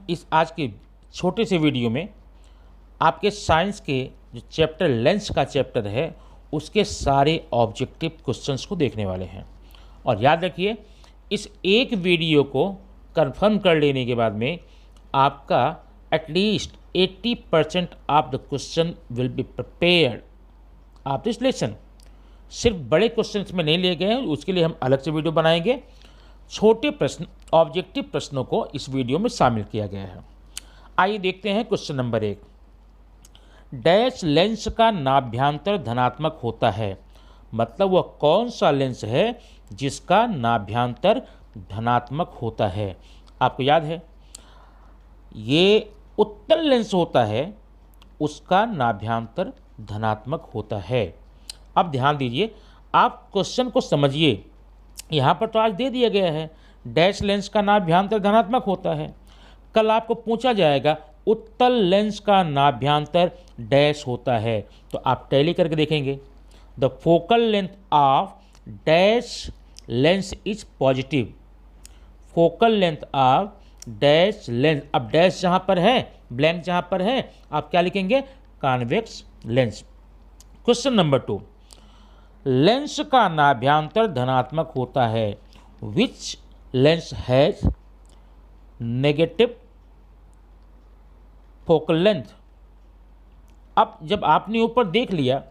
इस आज के छोटे से वीडियो में आपके साइंस के जो चैप्टर लेंस का चैप्टर है उसके सारे ऑब्जेक्टिव क्वेश्चंस को देखने वाले हैं। और याद रखिए, इस एक वीडियो को कंफर्म कर लेने के बाद में आपका at least 80% of the question will be prepared of this lesson. सिर्फ बड़े क्वेश्चंस में नहीं लिए गए हैं, उसके लिए हम अलग से वीडियो बनाएंगे। छोटे प्रश्न, ऑब्जेक्टिव प्रश्नों को इस वीडियो में शामिल किया गया है। आइए देखते हैं क्वेश्चन नंबर 1। डैश लेंस का नाभ्यांतर धनात्मक होता है, मतलब वह कौन सा लेंस है जिसका नाभ्यांतर धनात्मक होता है। आपको याद है, ये उत्तल लेंस होता है, उसका नाभ्यांतर धनात्मक होता है। अब ध्यान दीजिए, आप क्वेश्चन को समझिए। यहाँ पर तो आज दे दिया गया है डैश लेंस का नाभ्यांतर धनात्मक होता है। कल आपको पूछा जाएगा उत्तल लेंस का नाभ्यांतर डैश होता है, तो आप टैली करके देखेंगे। The focal length of dash lens is positive. Focal length of dash lens, अब डैश जहाँ पर है, ब्लैंक जहाँ पर है, आप क्या लिखेंगे? Convex lens. Question number 2। Lens का नाभ्यांतर धनात्मक होता है। Which lens has negative focal length. अब जब आपने ऊपर देख लिया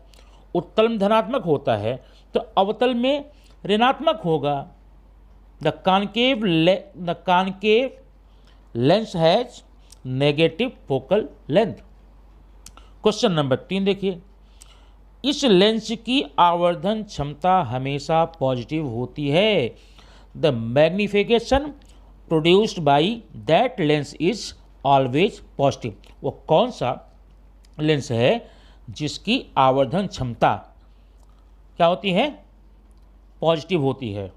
उत्तल में धनात्मक होता है तो अवतल में ऋणात्मक होगा। The concave lens has negative focal length. Question number 3 देखिए, इस लेंस की आवर्धन क्षमता हमेशा पॉजिटिव होती है। The magnification produced by that lens is always positive. वो कौन सा लेंस है जिसकी आवर्धन क्षमता क्या होती है? पॉजिटिव होती है।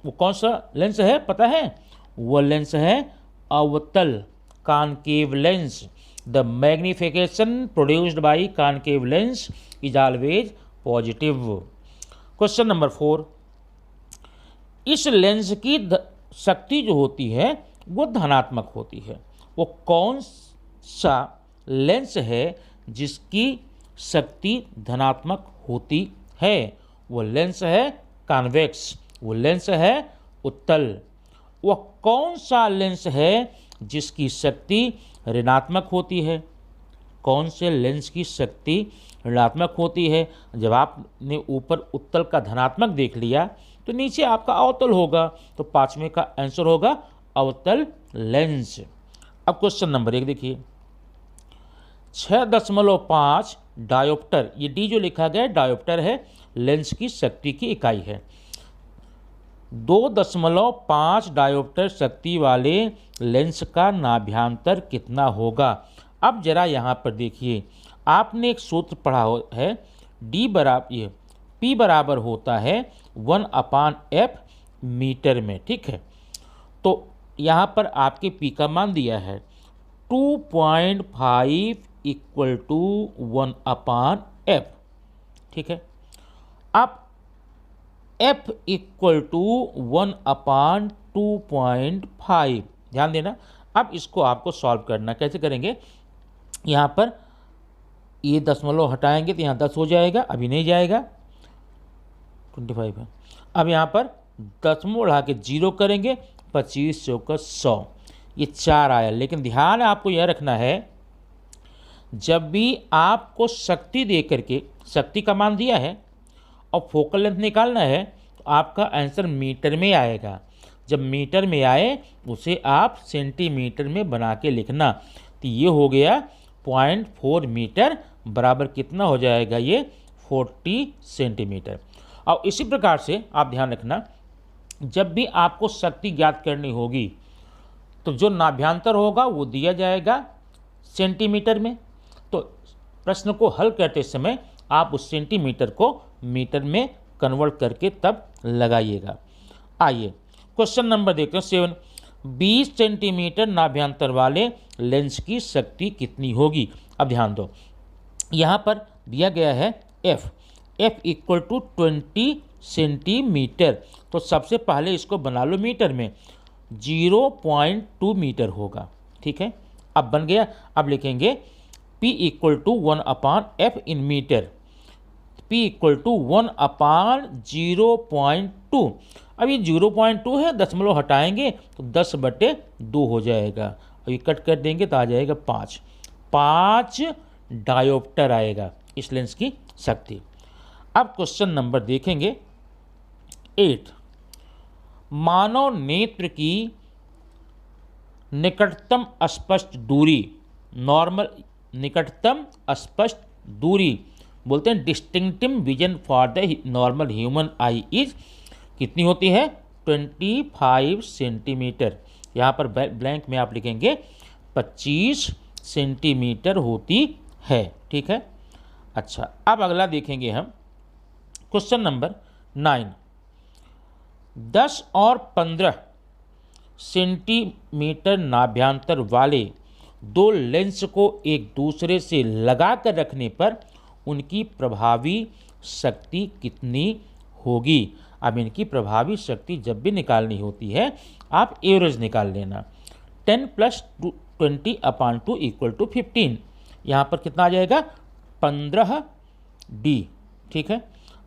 वो कौन सा लेंस है पता है? वो लेंस है अवतल, concave lens. The magnification produced by concave lens is always positive. Question number 4। इस लेंस की शक्ति जो होती है वो धनात्मक होती है। वो कौन सा लेंस है जिसकी शक्ति धनात्मक होती है? वो लेंस है कॉन्वेक्स, वो लेंस है उत्तल। वह कौन सा लेंस है जिसकी शक्ति ऋणात्मक होती है? कौन से लेंस की शक्ति ऋणात्मक होती है? जब आपने ऊपर उत्तल का धनात्मक देख लिया तो नीचे आपका अवतल होगा, तो 5वें का आंसर होगा अवतल लेंस। अब क्वेश्चन नंबर 1 देखिए, 6.5 डायोप्टर, ये डी जो लिखा गया डायोप्टर है, लेंस की शक्ति की इकाई है। 2.5 डायोप्टर शक्ति वाले लेंस का नाभ्यांतर कितना होगा? अब जरा यहाँ पर देखिए, आपने एक सूत्र पढ़ा है, डी बराबर ये पी बराबर होता है 1/f मीटर में, ठीक है। तो यहाँ पर आपके पी का मान दिया है 2.5 इक्वल टू 1/f, ठीक है। अब f इक्वल टू 1/2.5, ध्यान देना। अब इसको आपको सॉल्व करना, कैसे करेंगे? यहाँ पर ये दशमलव हटाएंगे तो यहाँ 10 हो जाएगा, अभी नहीं जाएगा, 25 है। अब यहाँ पर दशमलव बढ़ा के 0 करेंगे, 25 चौका 100, ये 4 आया। लेकिन ध्यान आपको यह रखना है, जब भी आपको शक्ति दे करके, शक्ति का मान दिया है और फोकल लेंथ निकालना है, तो आपका आंसर मीटर में आएगा। जब मीटर में आए उसे आप सेंटीमीटर में बना के लिखना। तो ये हो गया 0.4 मीटर बराबर कितना हो जाएगा? ये 40 सेंटीमीटर। और इसी प्रकार से आप ध्यान रखना, जब भी आपको शक्ति ज्ञात करनी होगी तो जो नाभ्यांतर होगा वो दिया जाएगा सेंटीमीटर में। तो प्रश्न को हल करते समय आप उस सेंटीमीटर को मीटर में कन्वर्ट करके तब लगाइएगा। आइए क्वेश्चन नंबर देखते हैं 7। 20 सेंटीमीटर नाभ्यांतर वाले लेंस की शक्ति कितनी होगी? अब ध्यान दो, यहाँ पर दिया गया है f इक्वल टू 20 सेंटीमीटर। तो सबसे पहले इसको बना लो मीटर में, 0.2 मीटर होगा, ठीक है। अब बन गया। अब लिखेंगे P equal to 1/f in metre, P equal to 1/0.2। अब ये 0.2 है, दशमलव हटाएंगे तो 10/2 हो जाएगा, और ये कट कर देंगे तो आ जाएगा 5 डायोप्टर आएगा इस लेंस की शक्ति। अब क्वेश्चन नंबर देखेंगे 8। मानव नेत्र की निकटतम स्पष्ट दूरी, नॉर्मल निकटतम स्पष्ट दूरी बोलते हैं distinctive vision for the normal human I is कितनी होती है? 25 सेंटीमीटर। यहाँ पर ब्लैंक में आप लिखेंगे 25 सेंटीमीटर होती है। ठीक है। अच्छा, अब अगला देखेंगे हम क्वेश्चन नंबर 9। 10 और 15 सेंटीमीटर नाभ्यांतर वाले दो लेंस को एक दूसरे से लगा कर रखने पर उनकी प्रभावी शक्ति कितनी होगी? अब इनकी प्रभावी शक्ति जब भी निकालनी होती है आप एवरेज निकाल लेना। 10 + 20/2 = 15। यहाँ पर कितना आ जाएगा? 15D। ठीक है।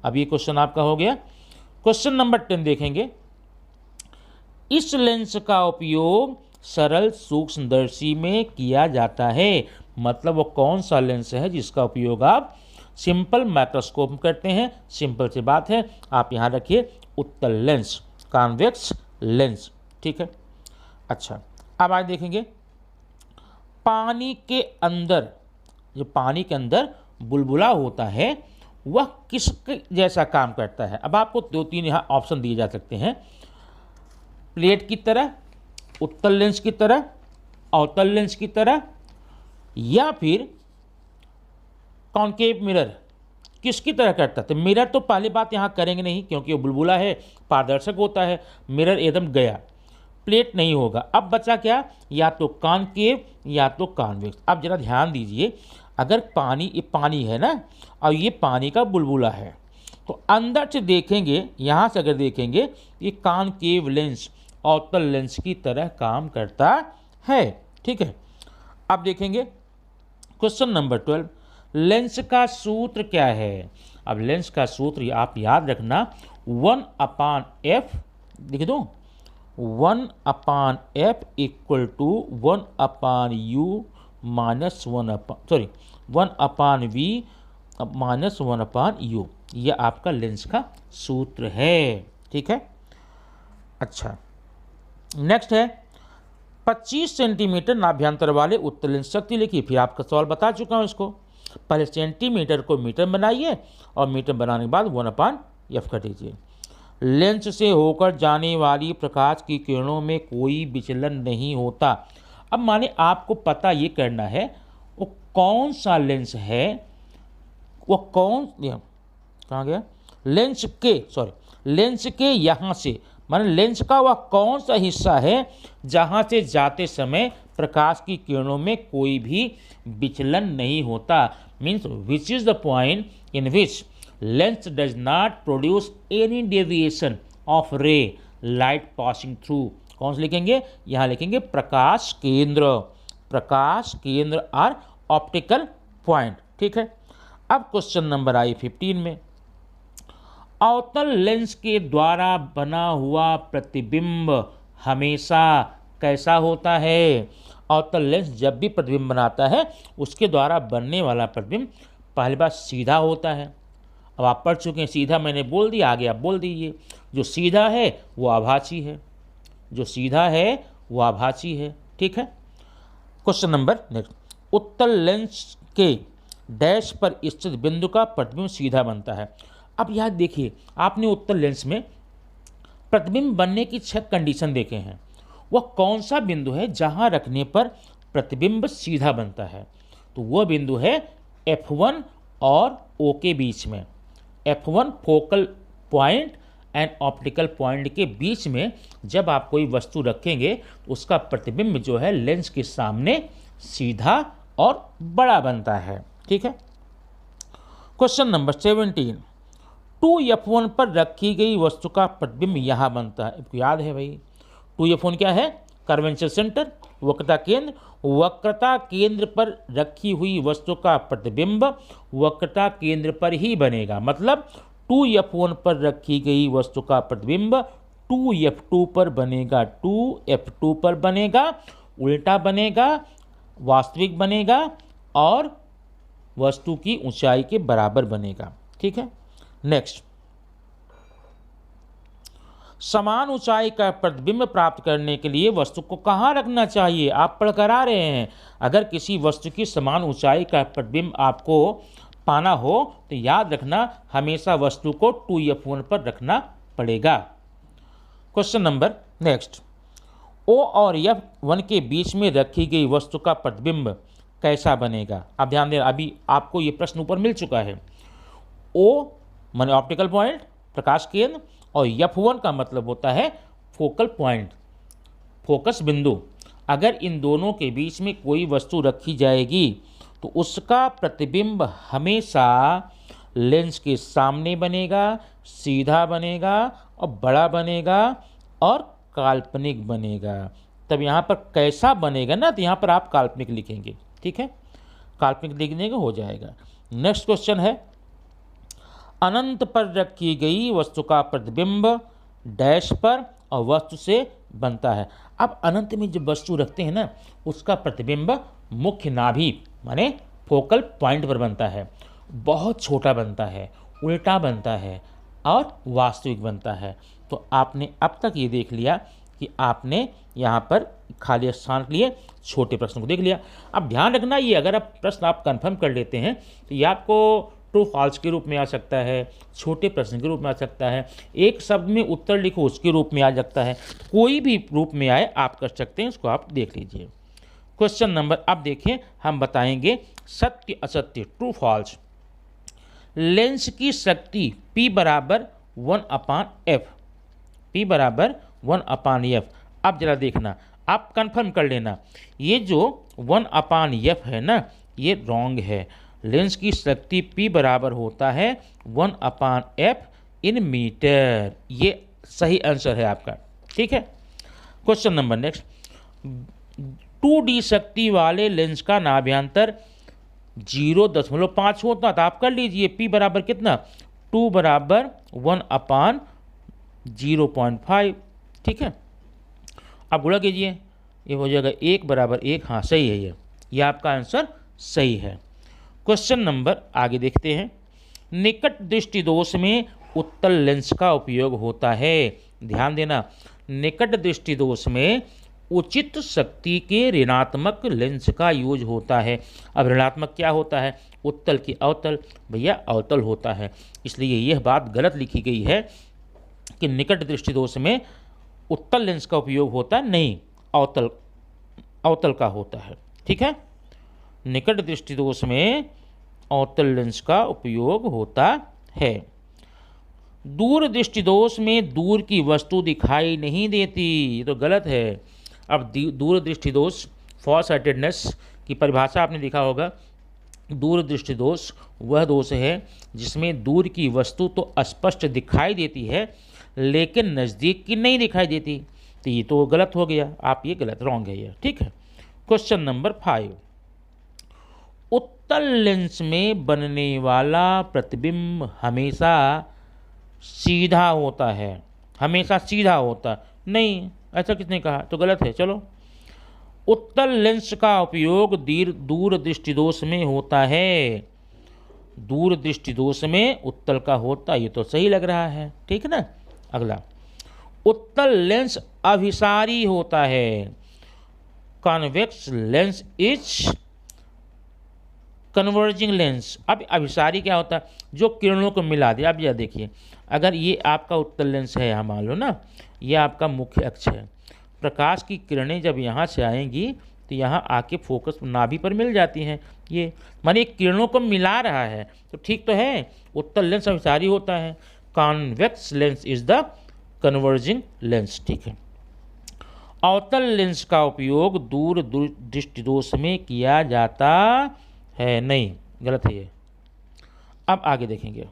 अब ये क्वेश्चन आपका हो गया। क्वेश्चन नंबर 10 देखेंगे। इस लेंस का उपयोग सरल सूक्ष्मदर्शी में किया जाता है। मतलब वो कौन सा लेंस है जिसका उपयोग आप सिंपल माइक्रोस्कोप में करते हैं? सिंपल सी बात है, आप यहाँ रखिए उत्तल लेंस, कॉन्वेक्स लेंस। ठीक है। अच्छा, अब आज देखेंगे पानी के अंदर, जो पानी के अंदर बुलबुला होता है वह किसके जैसा काम करता है? अब आपको 2-3 यहाँ ऑप्शन दिए जा सकते हैं। प्लेट की तरह, उत्तल लेंस की तरह, अवतल लेंस की तरह, या फिर कॉन्केव मिरर। किसकी तरह करता है? तो मिरर तो पहली बात यहाँ करेंगे नहीं क्योंकि वो बुलबुला है, पारदर्शक होता है, मिरर एकदम गया, प्लेट नहीं होगा। अब बचा क्या? या तो कॉन्केव या तो कॉन्वेक्स। अब जरा ध्यान दीजिए, अगर पानी, ये पानी है ना, और ये पानी का बुलबुला है, तो अंदर से देखेंगे, यहाँ से अगर देखेंगे, ये कॉन्केव लेंस अवतल लेंस की तरह काम करता है। ठीक है। अब देखेंगे क्वेश्चन नंबर 12। लेंस का सूत्र क्या है? अब लेंस का सूत्र आप याद रखना, 1/f लिख दो, 1/f = 1/u minus 1/v minus 1/u। यह आपका लेंस का सूत्र है। ठीक है। अच्छा, नेक्स्ट है 25 सेंटीमीटर नाभ्यांतर वाले उत्तल लेंस शक्ति लिखिए। फिर आपका सवाल बता चुका हूँ इसको। पहले सेंटीमीटर को मीटर बनाइए और मीटर बनाने के बाद 1/f कर दीजिए। लेंस से होकर जाने वाली प्रकाश की किरणों में कोई विचलन नहीं होता। अब माने आपको पता ये करना है वो कौन सा लेंस है, वो कहाँ गया? लेंस के यहाँ से, माने लेंस का वह कौन सा हिस्सा है जहाँ से जाते समय प्रकाश की किरणों में कोई भी विचलन नहीं होता। Means which is the point in which lens does not produce any deviation of रे लाइट पासिंग थ्रू। कौन से लिखेंगे? यहाँ लिखेंगे प्रकाश केंद्र और ऑप्टिकल पॉइंट। ठीक है। अब क्वेश्चन नंबर आई 15 में। अवतल लेंस के द्वारा बना हुआ प्रतिबिंब हमेशा कैसा होता है? अवतल लेंस जब भी प्रतिबिंब बनाता है उसके द्वारा बनने वाला प्रतिबिंब पहली बार सीधा होता है। अब आप पढ़ चुके हैं, सीधा मैंने बोल दिया, आगे आप बोल दीजिए। जो सीधा है वो आभासी है, जो सीधा है वो आभासी है। ठीक है। Question number next. उत्तल लेंस के डैश पर स्थित बिंदु का प्रतिबिंब सीधा बनता है। अब याद देखिए, आपने उत्तल लेंस में प्रतिबिंब बनने की 6 कंडीशन देखे हैं। वह कौन सा बिंदु है जहां रखने पर प्रतिबिंब सीधा बनता है? तो वह बिंदु है F1 और O के बीच में। F1 focal point and optical point के बीच में जब आप कोई वस्तु रखेंगे उसका प्रतिबिंब जो है लेंस के सामने सीधा और बड़ा बनता है। ठीक है। Question number 17। 2F1 पर रखी गई वस्तु का प्रतिबिंब यहाँ बनता है। आपको याद है भाई, 2F1 क्या है? Curvature centre. वक्रता केंद्र, वक्रता केंद्र पर रखी हुई वस्तु का प्रतिबिंब वक्रता केंद्र पर ही बनेगा। मतलब 2f1 पर रखी गई वस्तु का प्रतिबिंब 2f2 पर बनेगा, 2f2 पर बनेगा, उल्टा बनेगा, वास्तविक बनेगा और वस्तु की ऊंचाई के बराबर बनेगा। ठीक है। नेक्स्ट, समान ऊंचाई का प्रतिबिंब प्राप्त करने के लिए वस्तु को कहाँ रखना चाहिए? आप पढ़ कर आ रहे हैं। अगर किसी वस्तु की समान ऊंचाई का प्रतिबिंब आपको पाना हो तो याद रखना हमेशा वस्तु को 2f1 पर रखना पड़ेगा। क्वेश्चन नंबर नेक्स्ट, O और F1 के बीच में रखी गई वस्तु का प्रतिबिंब कैसा बनेगा? आप ध्यान दें, अभी आपको ये प्रश्न ऊपर मिल चुका है। O माने ऑप्टिकल पॉइंट, प्रकाश केंद्र, और F1 का मतलब होता है फोकल पॉइंट, फोकस बिंदु। अगर इन दोनों के बीच में कोई वस्तु रखी जाएगी तो उसका प्रतिबिंब हमेशा लेंस के सामने बनेगा, सीधा बनेगा और बड़ा बनेगा और काल्पनिक बनेगा। तब यहाँ पर कैसा बनेगा ना, तो यहाँ पर आप काल्पनिक लिखेंगे। ठीक है, काल्पनिक लिखने का हो जाएगा। नेक्स्ट क्वेश्चन है, अनंत पर रखी गई वस्तु का प्रतिबिंब डैश पर और वस्तु से बनता है। अब अनंत में जब वस्तु रखते हैं ना, उसका प्रतिबिंब मुख्य नाभि माने फोकल पॉइंट पर बनता है, बहुत छोटा बनता है, उल्टा बनता है और वास्तविक बनता है। तो आपने अब तक ये देख लिया कि आपने यहाँ पर खाली स्थान के लिए छोटे प्रश्न को देख लिया। अब ध्यान रखना, ये अगर आप प्रश्न आप कंफर्म कर लेते हैं तो ये आपको ट्रू फॉल्स के रूप में आ सकता है, छोटे प्रश्न के रूप में आ सकता है, एक शब्द में उत्तर लिखो उसके रूप में आ सकता है, कोई भी रूप में आए आप कर सकते हैं। इसको आप देख लीजिए। क्वेश्चन नंबर, अब देखिए हम बताएंगे सत्य असत्य, ट्रू फॉल्स। लेंस की शक्ति P बराबर 1/f, P बराबर 1/f। अब जरा देखना, आप कंफर्म कर लेना, ये जो 1/f है ना, ये रॉन्ग है। लेंस की शक्ति P बराबर होता है 1/f इन मीटर। ये सही आंसर है आपका। ठीक है। क्वेश्चन नंबर नेक्स्ट, 2D शक्ति वाले लेंस का नाभ्यंतर 0.5 होता, तो आप कर लीजिए P बराबर कितना, 2 बराबर 1/0.5। ठीक है, आप गुणा कीजिए, ये हो जाएगा 1 बराबर 1। हाँ सही है, ये आपका आंसर सही है। क्वेश्चन नंबर आगे देखते हैं, निकट दृष्टि दोष में उत्तल लेंस का उपयोग होता है। ध्यान देना, निकट दृष्टि दोष में उचित शक्ति के ऋणात्मक लेंस का यूज होता है। अब ऋणात्मक क्या होता है, उत्तल की अवतल, भैया अवतल होता है, इसलिए यह बात गलत लिखी गई है कि निकट दृष्टि दोष में उत्तल लेंस का उपयोग होता नहीं, अवतल का होता है। ठीक है, निकट दृष्टि दोष में अवतल लेंस का उपयोग होता है। दूर दृष्टि दोष में दूर की वस्तु दिखाई नहीं देती, ये तो गलत है। अब दूर दृष्टि दोष, फॉर साइटेडनेस की परिभाषा आपने देखा होगा। दूर दृष्टि दोष वह दोष है जिसमें दूर की वस्तु तो स्पष्ट दिखाई देती है लेकिन नज़दीक की नहीं दिखाई देती, तो ये तो गलत हो गया। आप ये गलत, रॉन्ग है ये। ठीक है। क्वेश्चन नंबर 5, उत्तल लेंस में बनने वाला प्रतिबिंब हमेशा सीधा होता है। हमेशा सीधा होता नहीं, ऐसा किसने कहा, तो गलत है। चलो, उत्तल लेंस का उपयोग दूर दृष्टि दोष में होता है। दूर दृष्टि दोष में उत्तल का होता, ये तो सही लग रहा है। ठीक है ना। अगला, उत्तल लेंस अभिसारी होता है। Convex lens is converging lens. अब अभिसारी क्या होता है, जो किरणों को मिला दे। अब यह देखिए, अगर ये आपका उत्तल लेंस है, यहाँ मान लो ना, ये आपका मुख्य अक्ष है, प्रकाश की किरणें जब यहाँ से आएंगी तो यहाँ आके फोकस नाभि पर मिल जाती हैं। ये माने किरणों को मिला रहा है, तो ठीक तो है, उत्तल लेंस अभिसारी होता है। Convex lens is the converging lens. ठीक है। अवतल लेंस का उपयोग दूर दृष्टि दोष में किया जाता है नहीं, गलत है ये। अब आगे देखेंगे,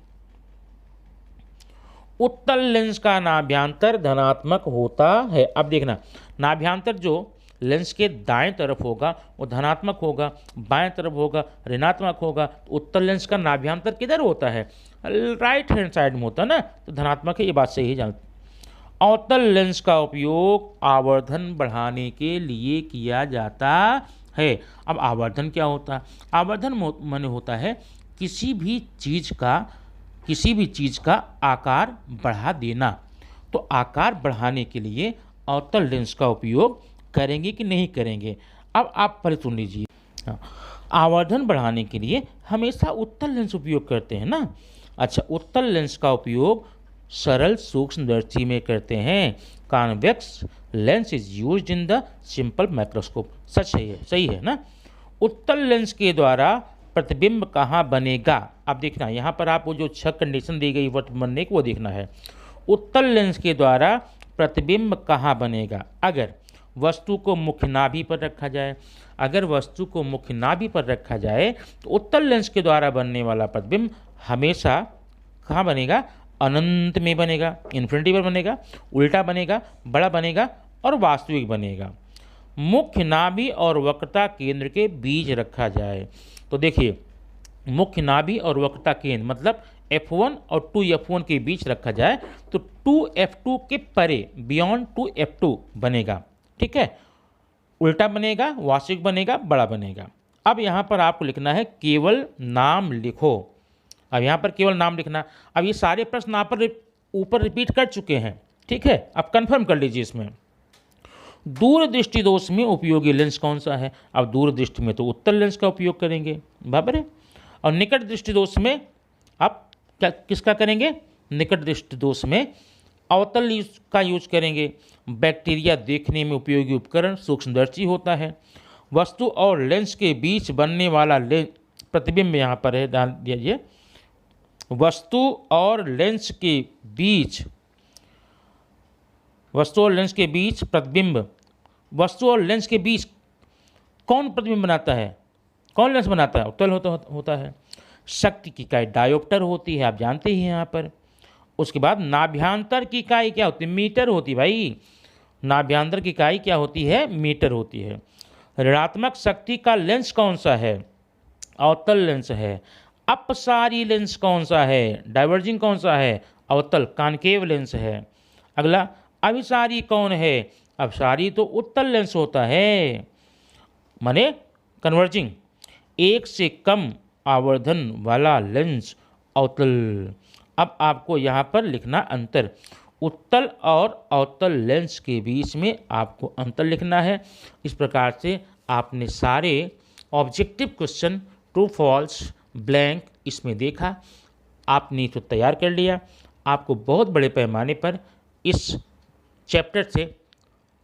उत्तल लेंस का नाभ्यंतर धनात्मक होता है। अब देखना, नाभ्यंतर जो लेंस के दाएं तरफ होगा वो धनात्मक होगा, बाएं तरफ होगा ऋणात्मक होगा। तो उत्तल लेंस का नाभ्यांतर किधर होता है? राइट हैंड साइड में होता है ना, तो धनात्मक है, ये बात सही है जान। अवतल लेंस का उपयोग आवर्धन बढ़ाने के लिए किया जाता है। अब आवर्धन क्या होता है? आवर्धन माने होता है किसी भी चीज़ का आकार बढ़ा देना। तो आकार बढ़ाने के लिए अवतल लेंस का उपयोग करेंगे कि नहीं करेंगे? अब आप पहले सुन लीजिए। हाँ, आवर्धन बढ़ाने के लिए हमेशा उत्तल लेंस उपयोग करते हैं ना। अच्छा, उत्तल लेंस का उपयोग सरल सूक्ष्मदर्शी में करते हैं। Convex lens is used in the simple microscope. सही है ना। उत्तल लेंस के द्वारा प्रतिबिंब कहाँ बनेगा? अब देखना यहाँ पर आपको जो 6 कंडीशन दी गई वर्त बनने को वो देखना है। उत्तल लेंस के द्वारा प्रतिबिंब कहाँ बनेगा? अगर वस्तु को मुख्य नाभि पर रखा जाए, तो उत्तल लेंस के द्वारा बनने वाला प्रतिबिंब हमेशा कहाँ बनेगा? अनंत में बनेगा, इन्फिनिटी पर बनेगा, उल्टा बनेगा, बड़ा बनेगा और वास्तविक बनेगा। मुख्य नाभि और वक्रता केंद्र के बीच रखा जाए। तो देखिए, मुख्य नाभि और वक्रता केंद्र मतलब F1 और 2F1 के बीच रखा जाए तो 2F2 के परे बियॉन्ड 2F2 बनेगा। ठीक है, उल्टा बनेगा, वास्तविक बनेगा, बड़ा बनेगा। अब यहाँ पर आपको लिखना है केवल नाम लिखो। अब यहाँ पर केवल नाम लिखना। अब ये सारे प्रश्न आप पर ऊपर रिपीट कर चुके हैं। ठीक है, अब कंफर्म कर लीजिए इसमें। दूरदृष्टि दोष में उपयोगी लेंस कौन सा है? अब दूरदृष्टि में तो उत्तल लेंस का उपयोग करेंगे, बराबर है। और निकट दृष्टि दोष में आप क्या किसका करेंगे? निकट दृष्टि दोष में अवतल का यूज करेंगे। बैक्टीरिया देखने में उपयोगी उपकरण सूक्ष्मदर्शी होता है। वस्तु और लेंस के बीच बनने वाला प्रतिबिंब यहाँ पर है, ध्यान दीजिए। वस्तु और लेंस के बीच प्रतिबिंब, वस्तु और लेंस के बीच कौन प्रतिबिंब बनाता है? कौन लेंस बनाता है? उत्तल होता है। शक्ति की इकाई डायोप्टर होती है, आप जानते ही हैं यहाँ पर। उसके बाद नाभ्यांतर की इकाई क्या होती है? मीटर होती है भाई। नाभ्यांतर की इकाई क्या होती है? मीटर होती है। ऋणात्मक शक्ति का लेंस कौन सा है? अवतल लेंस है। अपसारी लेंस कौन सा है? डाइवर्जिंग कौन सा है? अवतल कॉनकेव लेंस है। अगला, अभिसारी कौन है? अपसारी तो उत्तल लेंस होता है, माने कन्वर्जिंग। एक से कम आवर्धन वाला लेंस अवतल। अब आपको यहाँ पर लिखना अंतर। उत्तल और अवतल लेंस के बीच में आपको अंतर लिखना है। इस प्रकार से आपने सारे objective question true false blank इसमें देखा, आपने तो तैयार कर लिया। आपको बहुत बड़े पैमाने पर इस चैप्टर से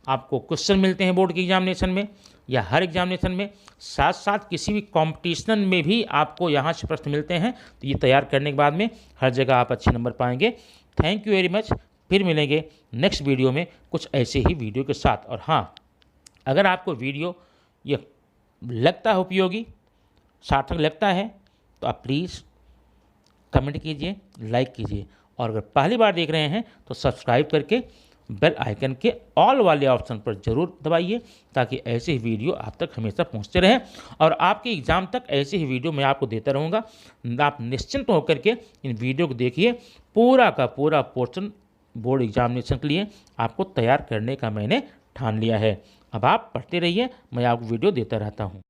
आपको क्वेश्चन मिलते हैं बोर्ड के एग्जामिनेशन में या हर एग्जामिनेशन में, साथ साथ किसी भी कॉम्पिटिशन में भी आपको यहाँ से प्रश्न मिलते हैं। तो ये तैयार करने के बाद में हर जगह आप अच्छे नंबर पाएंगे। Thank you very much. फिर मिलेंगे नेक्स्ट वीडियो में कुछ ऐसे ही वीडियो के साथ। और हाँ, अगर आपको वीडियो ये लगता है उपयोगी, सार्थक लगता है, तो आप प्लीज़ कमेंट कीजिए, लाइक कीजिए। और अगर पहली बार देख रहे हैं तो सब्सक्राइब करके बेल आइकन के ऑल वाले ऑप्शन पर जरूर दबाइए, ताकि ऐसे ही वीडियो आप तक हमेशा पहुंचते रहें। और आपके एग्ज़ाम तक ऐसे ही वीडियो मैं आपको देता रहूँगा। आप निश्चिंत होकर के इन वीडियो को देखिए। पूरा का पूरा पोर्शन बोर्ड एग्जामिनेशन के लिए आपको तैयार करने का मैंने ठान लिया है। अब आप पढ़ते रहिए, मैं आपको वीडियो देता रहता हूँ।